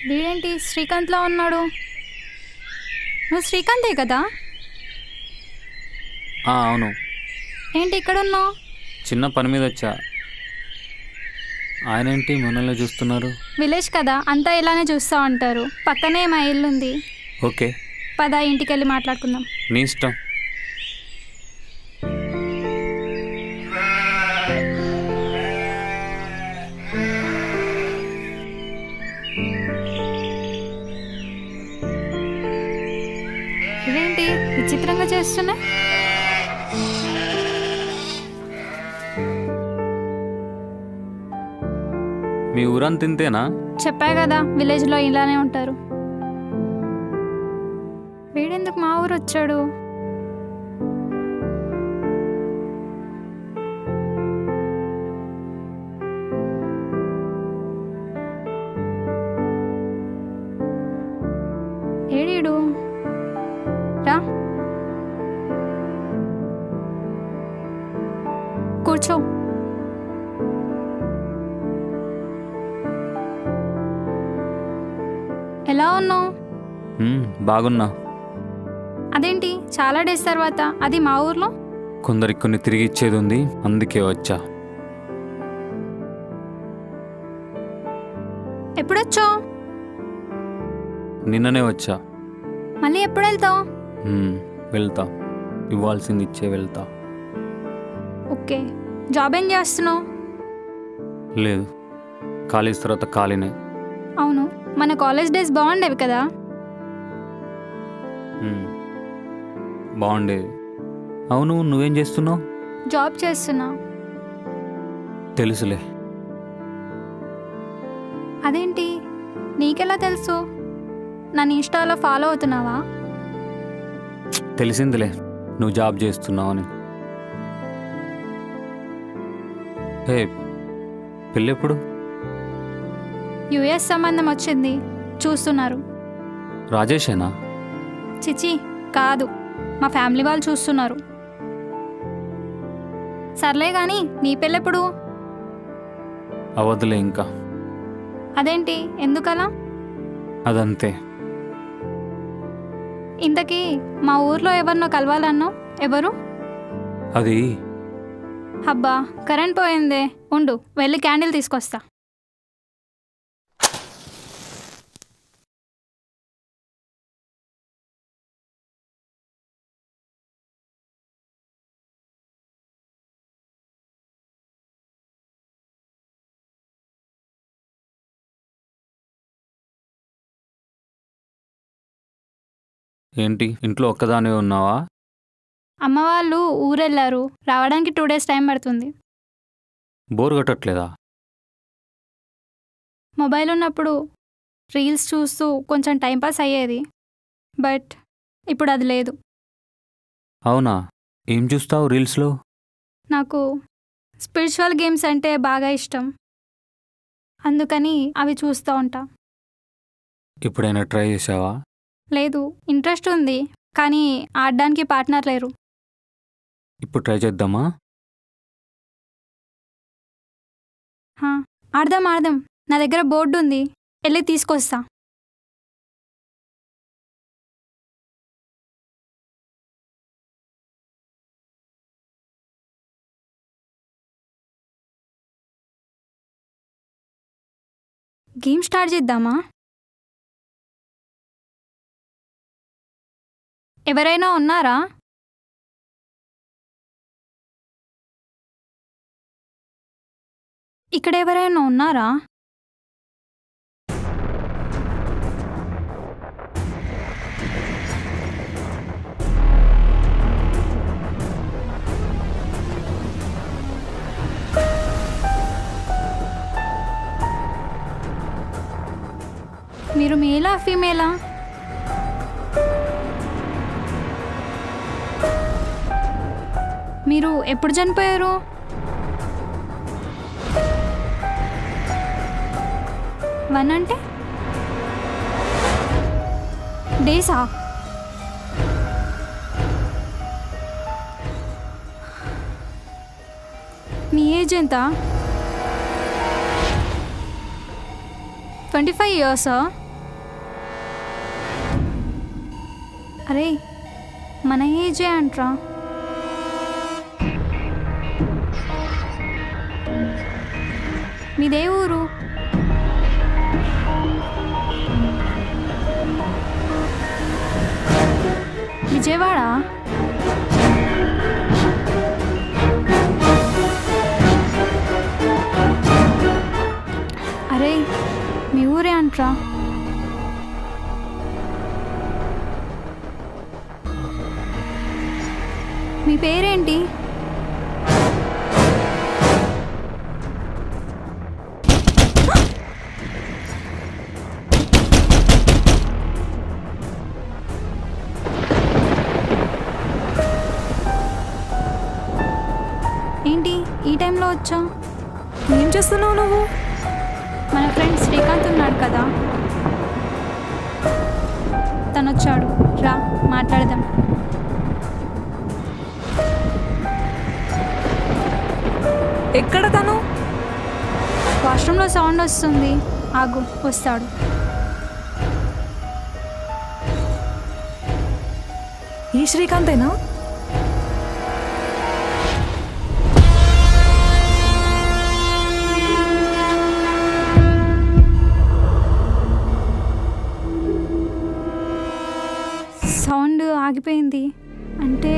వీడేంటి శ్రీకాంత్లో ఉన్నాడు? నువ్వు శ్రీకాంతే కదా? అవును. ఏంటి ఇక్కడ ఉన్నావు? చిన్న పని మీద వచ్చా. ఆయన ఏంటి మనల్ని చూస్తున్నారు? విలేజ్ కదా, అంతా ఇలానే చూస్తూ ఉంటారు. పక్కనే మా ఇల్లు ఉంది. ఓకే, పద ఇంటికి వెళ్ళి మాట్లాడుకుందాం. నీ ఇష్టం. ఇదేంటి విచిత్రంగా చేస్తున్నా? మీ ఊరంతా తింతేనా? చెప్పా కదా, విలేజ్లో ఇలానే ఉంటారు. వీడెందుకు మా ఊరు వచ్చాడు? ఏడీడు రా, కూర్చో. ఎలా ఉన్నావు? బాగున్నా. అదేంటి చాలా డేస్ తర్వాత, అది మా ఊర్లో? కొందరికి కొన్ని తిరిగి ఇచ్చేది ఉంది, అందుకే వచ్చా. ఎప్పుడొచ్చావు? నిన్ననే వచ్చా. మళ్ళీ ఎప్పుడు వెళ్తావు? వెళ్తా, ఇవ్వాల్సింది ఇచ్చే వెళ్తా. ఓకే, జాబ్ ఏం చేస్తున్నావు? లేదు, కాలేజ్ తర్వాత ఖాళీనే. అవును, మన కాలేజ్ డేస్ బాగుండేవి కదా? బాగుండేది. అవును, నువ్వేం చేస్తున్నావు? జాబ్ చేస్తున్నా. తెలుసులే. అదేంటి నీకెలా తెలుసు? నన్ను ఇన్స్టాలో ఫాలో అవుతున్నావా? తెలిసిందిలే నువ్వు జాబ్ చేస్తున్నావు అని. హే, పెళ్ళెప్పుడు? యుఎస్ సంబంధం వచ్చింది, చూస్తున్నారు. రాజేషేనా? చిచి కాదు, మా ఫ్యామిలీ వాళ్ళు చూస్తున్నారు. సర్లే కానీ నీ పెళ్ళెప్పుడు? అవదులే ఇంకా. అదేంటి ఎందుకలా? అదంతే. ఇంతకీ మా ఊర్లో ఎవరినో కలవాలన్నావు, ఎవరు? అది అబ్బా, కరెంట్ పోయిందే, ఉండు వెళ్ళి క్యాండిల్ తీసుకొస్తా. ఏంటి ఇంట్లో ఒక్కదానే ఉన్నావా? అమ్మ వాళ్ళు ఊరెళ్ళారు, రావడానికి 2 days టైం పడుతుంది. బోర్ కొట్టట్లేదా? మొబైల్ ఉన్నప్పుడు రీల్స్ చూస్తూ కొంచెం టైంపాస్ అయ్యేది, బట్ ఇప్పుడు అది లేదు. అవునా, ఏం చూస్తావు రీల్స్లో? నాకు స్పిరిచువల్ గేమ్స్ అంటే బాగా ఇష్టం, అందుకని అవి చూస్తూ ఉంటా. ఎప్పుడైనా ట్రై చేసావా? లేదు, ఇంట్రెస్ట్ ఉంది కానీ ఆడడానికి పార్ట్నర్ లేరు. ఇప్పుడు ట్రై చేద్దామా? ఆడదాం ఆడదాం, నా దగ్గర బోర్డు ఉంది, వెళ్ళి తీసుకొస్తా. గేమ్ స్టార్ట్ చేద్దామా? ఎవరైనా ఉన్నారా? ఇక్కడ ఎవరైనా ఉన్నారా? మీరు మేలా ఫీమేలా? మీరు ఎప్పుడు చనిపోయారు? వన్ అంటే డేసా? మీ ఏజ్ ఎంత? 25 years. అరే మన ఏజే అంట్రా. మీదే ఊరు? విజయవాడ? అరే మీ ఊరే అంట్రా. మీ పేరేంటి? ఏంటి ఈ టైంలో వచ్చా? ఏం చేస్తున్నావు నువ్వు? మన ఫ్రెండ్ శ్రీకాంత్ ఉన్నాడు కదా, తను వచ్చాడు, రా మాట్లాడదాం. ఎక్కడ తను? వాష్రూమ్లో సౌండ్ వస్తుంది, ఆగు వస్తాడు. ఈ శ్రీకాంతేనా? సౌండ్ ఆగిపోయింది అంటే